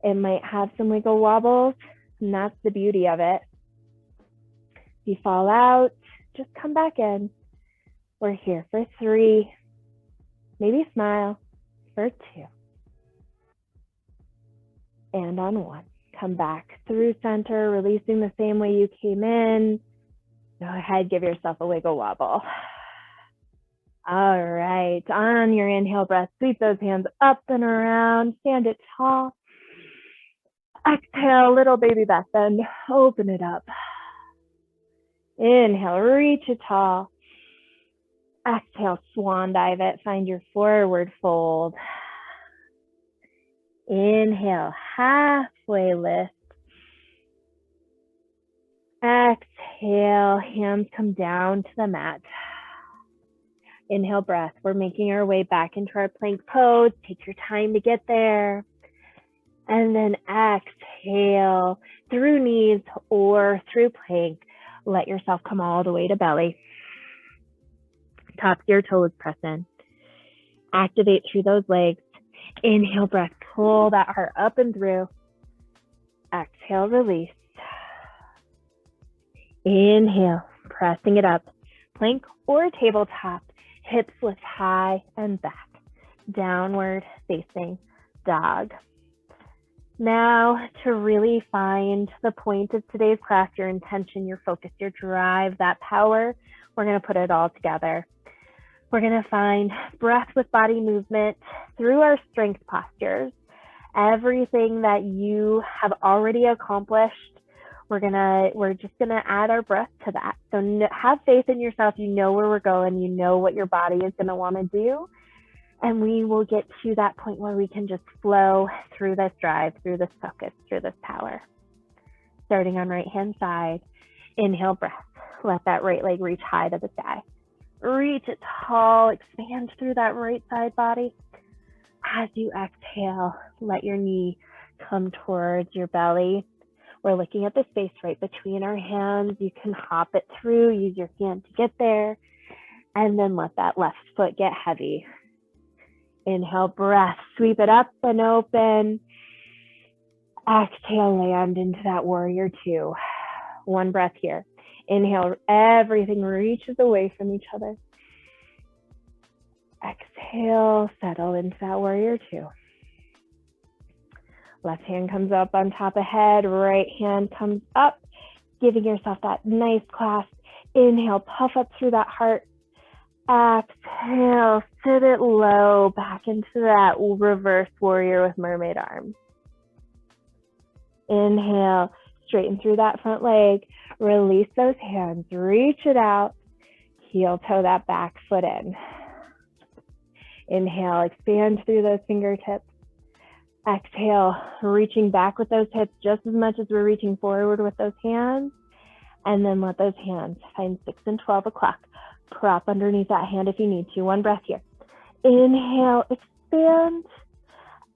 It might have some wiggle wobbles, and that's the beauty of it. If you fall out, just come back in. We're here for 3, maybe smile for 2. And on 1, come back through center, releasing the same way you came in. Go ahead, give yourself a wiggle wobble. All right, on your inhale breath, sweep those hands up and around, stand it tall. Exhale, little baby back bend, open it up. Inhale, reach it tall. Exhale, swan dive it, find your forward fold. Inhale, halfway lift. Exhale, hands come down to the mat. Inhale, breath. We're making our way back into our plank pose. Take your time to get there. And then exhale through knees or through plank. Let yourself come all the way to belly. Top of your toes press in. Activate through those legs. Inhale, breath. Pull that heart up and through. Exhale, release. Inhale, pressing it up. Plank or tabletop. Hips lift high and back. Downward facing dog. Now, to really find the point of today's class, your intention, your focus, your drive, that power, we're going to put it all together. We're going to find breath with body movement through our strength postures. Everything that you have already accomplished, we're just gonna add our breath to that. So have faith in yourself. You know where we're going. You know what your body is gonna want to do. And we will get to that point where we can just flow through this drive, through this focus, through this power. Starting on right hand side, inhale breath. Let that right leg reach high to the sky. Reach it tall, expand through that right side body. As you exhale, let your knee come towards your belly. We're looking at the space right between our hands. You can hop it through, use your hand to get there, and then let that left foot get heavy. Inhale, breath, sweep it up and open. Exhale, land into that warrior two. One breath here. Inhale, everything reaches away from each other. Exhale, settle into that warrior two. Left hand comes up on top of head, right hand comes up, giving yourself that nice clasp. Inhale, puff up through that heart. Exhale, sit it low, back into that reverse warrior with mermaid arms. Inhale, straighten through that front leg, release those hands, reach it out, heel toe that back foot in. Inhale, expand through those fingertips. Exhale, reaching back with those hips just as much as we're reaching forward with those hands. And then let those hands find 6 and 12 o'clock. Prop underneath that hand if you need to. One breath here. Inhale, expand.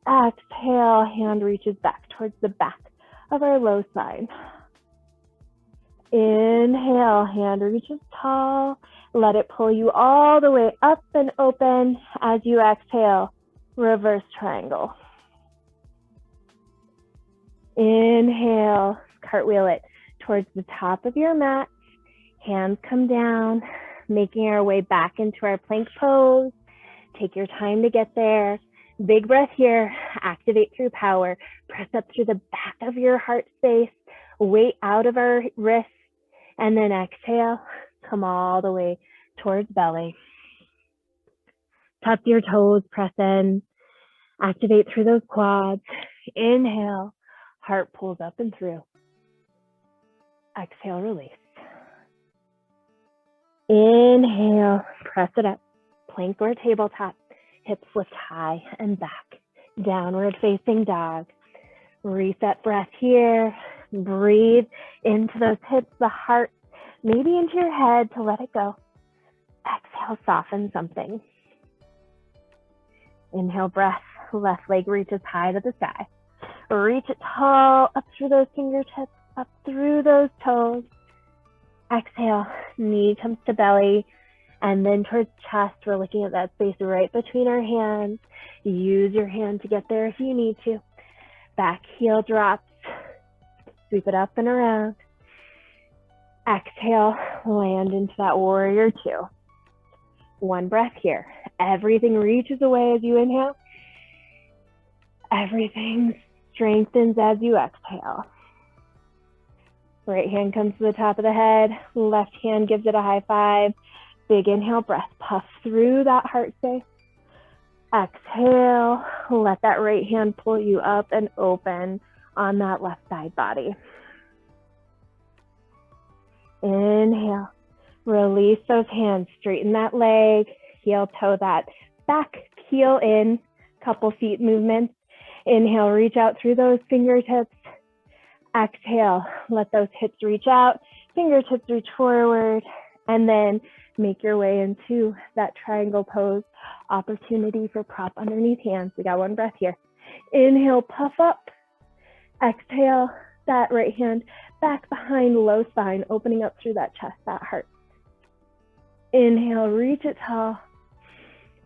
Exhale, hand reaches back towards the back of our low spine. Inhale, hand reaches tall. Let it pull you all the way up and open. As you exhale, reverse triangle. Inhale, cartwheel it towards the top of your mat. Hands come down, making our way back into our plank pose. Take your time to get there. Big breath here. Activate through power. Press up through the back of your heart space. Weight out of our wrists. And then exhale. Come all the way towards belly. Tuck your toes. Press in. Activate through those quads. Inhale. Heart pulls up and through. Exhale, release. Inhale, press it up. Plank or tabletop. Hips lift high and back. Downward facing dog. Reset breath here. Breathe into those hips, the heart, maybe into your head to let it go. Exhale, soften something. Inhale, breath. Left leg reaches high to the sky. Reach it tall, up through those fingertips, up through those toes. Exhale, knee comes to belly, and then towards chest. We're looking at that space right between our hands. Use your hand to get there if you need to. Back heel drops. Sweep it up and around. Exhale, land into that warrior two. One breath here. Everything reaches away as you inhale. Everything strengthens as you exhale. Right hand comes to the top of the head. Left hand gives it a high five. Big inhale, breath. Puff through that heart space. Exhale. Let that right hand pull you up and open on that left side body. Inhale. Release those hands. Straighten that leg. Heel toe that back. Heel in. Couple feet movements. Inhale, reach out through those fingertips. Exhale, let those hips reach out. Fingertips reach forward. And then make your way into that triangle pose. Opportunity for prop underneath hands. We got one breath here. Inhale, puff up. Exhale, that right hand back behind low spine, opening up through that chest, that heart. Inhale, reach it tall.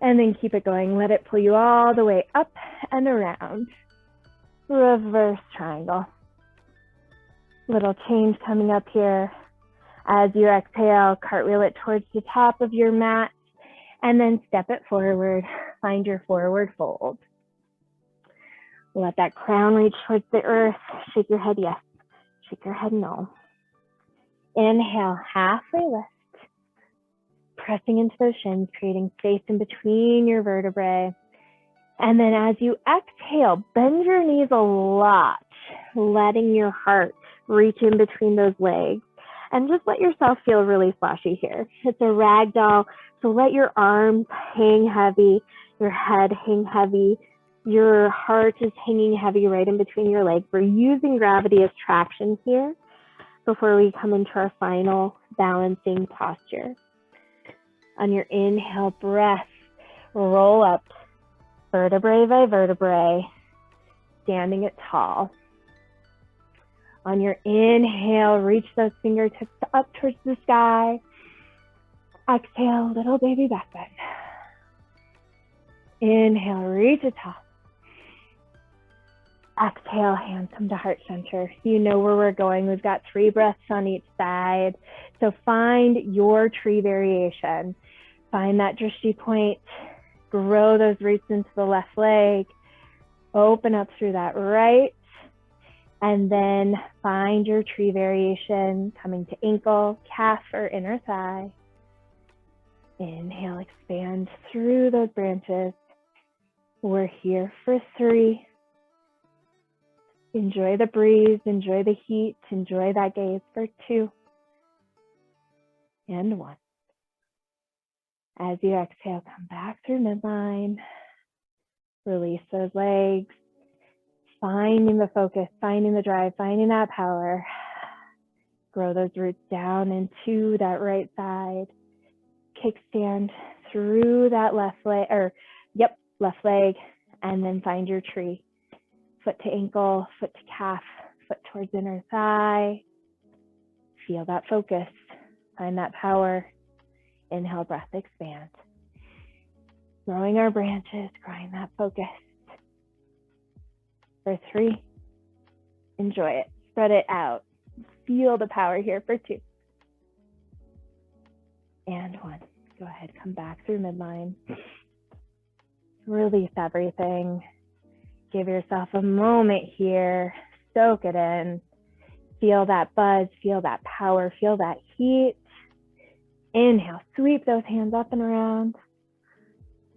And then keep it going. Let it pull you all the way up and around. Reverse triangle. Little change coming up here. As you exhale, cartwheel it towards the top of your mat. And then step it forward. Find your forward fold. Let that crown reach towards the earth. Shake your head yes. Shake your head no. Inhale, halfway lift. pressing into those shins, creating space in between your vertebrae. And then as you exhale, bend your knees a lot, letting your heart reach in between those legs. And just let yourself feel really flashy here. It's a rag doll, so let your arms hang heavy, your head hang heavy, your heart is hanging heavy right in between your legs. We're using gravity as traction here before we come into our final balancing posture. On your inhale breath, roll up vertebrae by vertebrae, standing it tall. On your inhale, reach those fingertips up towards the sky. Exhale, little baby back bend. Inhale, reach it tall. Exhale, hands come to heart center. You know where we're going. We've got 3 breaths on each side. So find your tree variation. Find that drishti point. Grow those roots into the left leg. Open up through that right. And then find your tree variation, coming to ankle, calf, or inner thigh. Inhale, expand through those branches. We're here for 3. Enjoy the breeze, enjoy the heat, enjoy that gaze for 2. And 1. As you exhale, come back through midline. Release those legs. Finding the focus, finding the drive, finding that power. Grow those roots down into that right side. Kickstand through that left leg, left leg, and then find your tree. Foot to ankle, foot to calf, foot towards inner thigh. Feel that focus, find that power. Inhale, breath, expand. Growing our branches, growing that focus. For 3, enjoy it, spread it out. Feel the power here for 2. And 1, go ahead, come back through midline. Release everything. Give yourself a moment here, soak it in. Feel that buzz, feel that power, feel that heat. Inhale, sweep those hands up and around.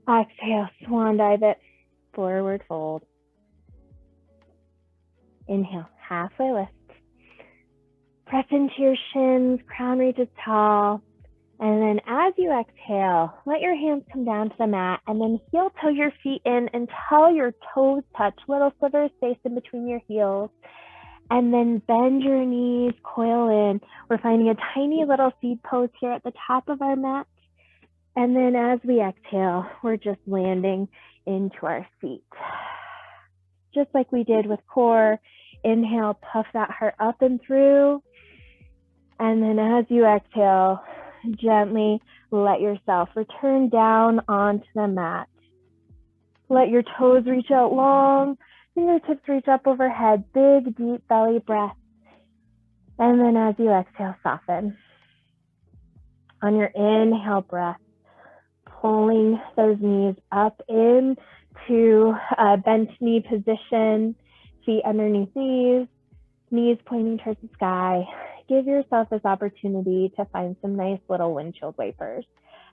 Exhale, swan dive it, forward fold. Inhale, halfway lift. Press into your shins, crown reaches tall. And then as you exhale, let your hands come down to the mat and then heel toe your feet in until your toes touch, little sliver of space in between your heels. And then bend your knees, coil in. We're finding a tiny little seed pose here at the top of our mat. And then as we exhale, we're just landing into our seat. Just like we did with core, inhale, puff that heart up and through. And then as you exhale, gently let yourself return down onto the mat. Let your toes reach out long, fingertips reach up overhead, big, deep belly breath. And then as you exhale, soften. On your inhale breath, pulling those knees up into a bent knee position, feet underneath knees pointing towards the sky. Give yourself this opportunity to find some nice little windshield wipers.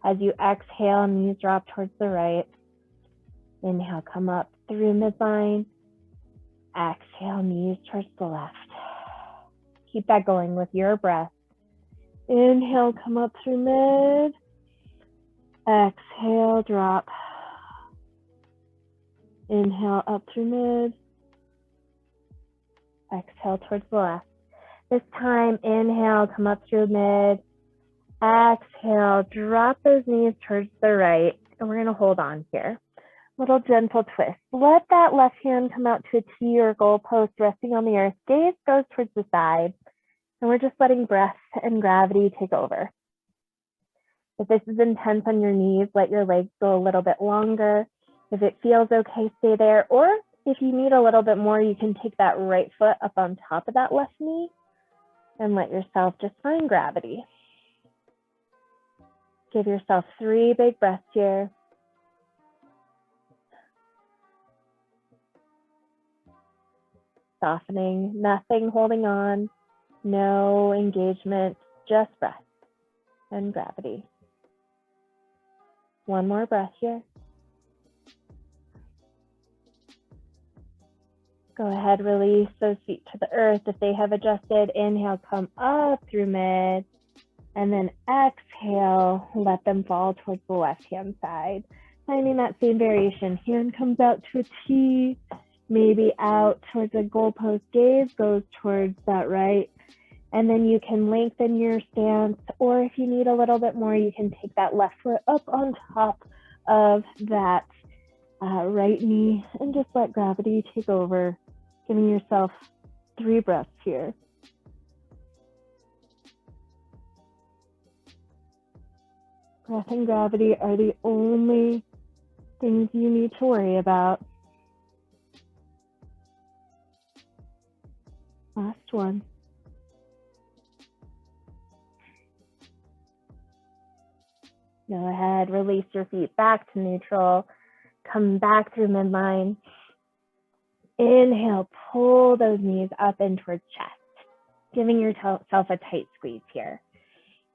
As you exhale, knees drop towards the right. Inhale, come up through midline. Exhale, knees towards the left. Keep that going with your breath. Inhale, come up through mid. Exhale, drop. Inhale, up through mid. Exhale towards the left. This time, inhale, come up through mid. Exhale, drop those knees towards the right. And we're gonna hold on here. Little gentle twist. Let that left hand come out to a T or goalpost resting on the earth. Gaze goes towards the side. And we're just letting breath and gravity take over. If this is intense on your knees, let your legs go a little bit longer. If it feels okay, stay there. Or if you need a little bit more, you can take that right foot up on top of that left knee and let yourself just find gravity. Give yourself 3 big breaths here. Softening, nothing holding on, no engagement, just breath and gravity. One more breath here. Go ahead, release those feet to the earth if they have adjusted. Inhale, come up through mid. And then exhale, let them fall towards the left-hand side. Finding that same variation. Hand comes out to a T, maybe out towards a goalpost. Gaze goes towards that right. And then you can lengthen your stance, or if you need a little bit more, you can take that left foot up on top of that right knee and just let gravity take over, giving yourself 3 breaths here. Breath and gravity are the only things you need to worry about. Last one. Go ahead, release your feet back to neutral. Come back through midline. Inhale, pull those knees up in towards chest, giving yourself a tight squeeze here.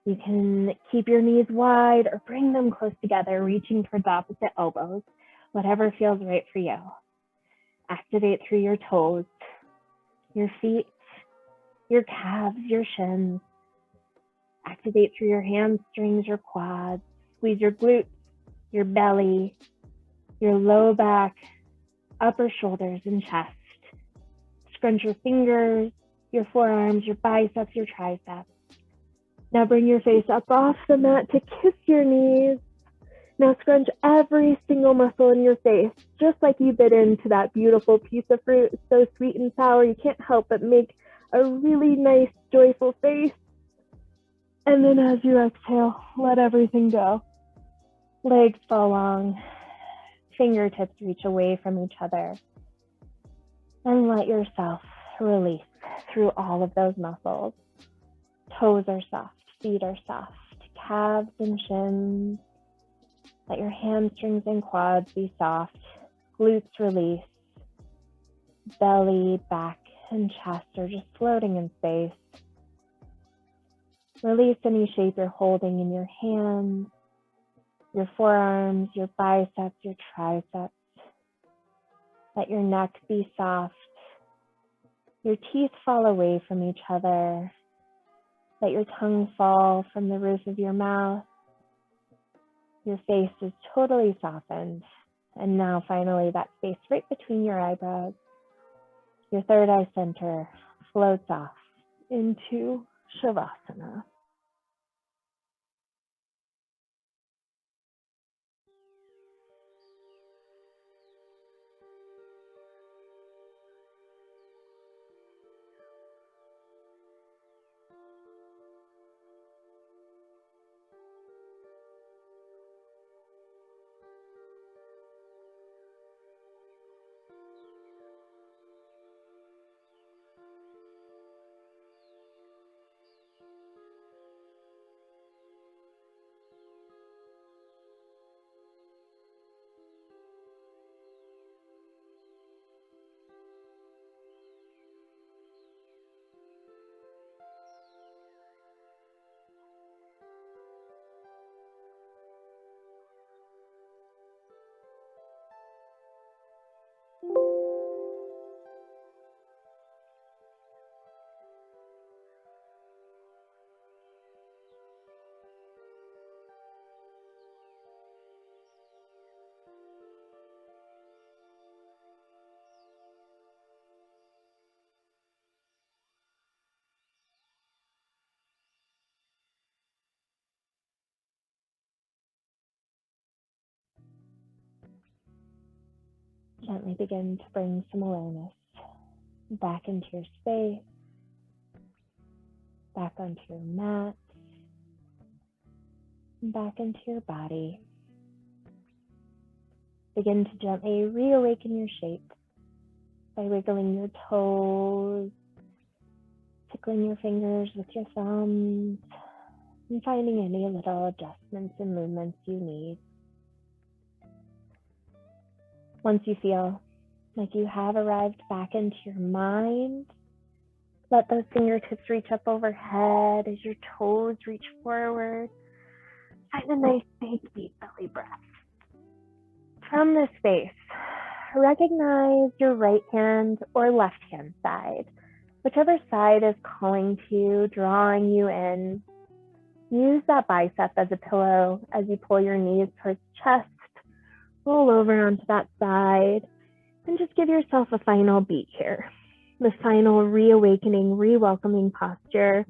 You can keep your knees wide or bring them close together, reaching towards opposite elbows, whatever feels right for you. Activate through your toes, your feet, your calves, your shins. Activate through your hamstrings, your quads. Squeeze your glutes, your belly, your low back, upper shoulders, and chest. Scrunch your fingers, your forearms, your biceps, your triceps. Now bring your face up off the mat to kiss your knees. Now scrunch every single muscle in your face, just like you bit into that beautiful piece of fruit. It's so sweet and sour, you can't help but make a really nice, joyful face. And then as you exhale, let everything go. Legs fall long, fingertips reach away from each other. And let yourself release through all of those muscles. Toes are soft, feet are soft, calves and shins. Let your hamstrings and quads be soft. Glutes release. Belly, back, and chest are just floating in space. Release any shape you're holding in your hands, your forearms, your biceps, your triceps. Let your neck be soft. Your teeth fall away from each other. Let your tongue fall from the roof of your mouth. Your face is totally softened. And now finally that space right between your eyebrows. Your third eye center floats off into Shavasana. Gently begin to bring some awareness back into your space, back onto your mat, back into your body. Begin to gently reawaken your shape by wiggling your toes, tickling your fingers with your thumbs, and finding any little adjustments and movements you need. Once you feel like you have arrived back into your mind, let those fingertips reach up overhead as your toes reach forward. Find a nice big deep belly breath. From this space, recognize your right hand or left hand side. Whichever side is calling to you, drawing you in. Use that bicep as a pillow as you pull your knees towards chest, roll over onto that side, and just give yourself a final beat here. The final reawakening, re-welcoming posture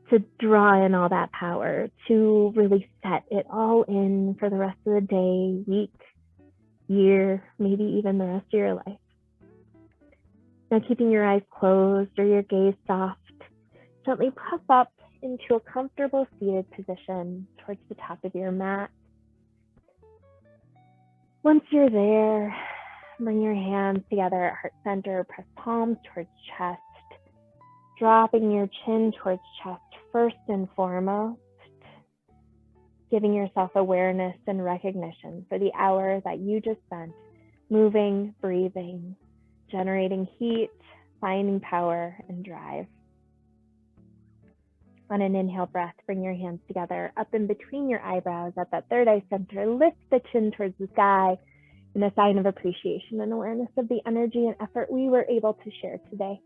to draw in all that power, to really set it all in for the rest of the day, week, year, maybe even the rest of your life. Now, keeping your eyes closed or your gaze soft, gently press up into a comfortable seated position towards the top of your mat. Once you're there, bring your hands together at heart center, press palms towards chest, dropping your chin towards chest first and foremost, giving yourself awareness and recognition for the hour that you just spent moving, breathing, generating heat, finding power and drive. On an inhale breath, bring your hands together up in between your eyebrows at that third eye center. Lift the chin towards the sky in a sign of appreciation and awareness of the energy and effort we were able to share today.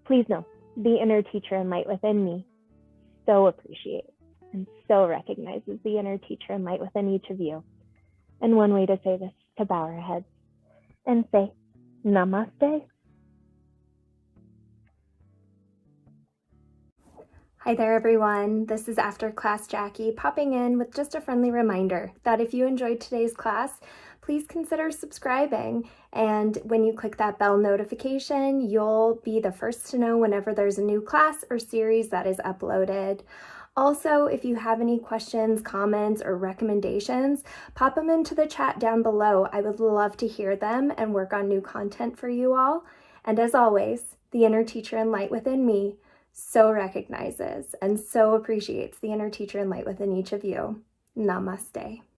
Please know, the inner teacher and light within me so appreciates and so recognizes the inner teacher and light within each of you. And one way to say this is to bow our heads and say, Namaste. Hi there, everyone. This is After Class Jackie popping in with just a friendly reminder that if you enjoyed today's class, please consider subscribing. And when you click that bell notification, you'll be the first to know whenever there's a new class or series that is uploaded. Also, if you have any questions, comments, or recommendations, pop them into the chat down below. I would love to hear them and work on new content for you all. And as always, the inner teacher and light within me so recognizes and so appreciates the inner teacher and light within each of you. Namaste.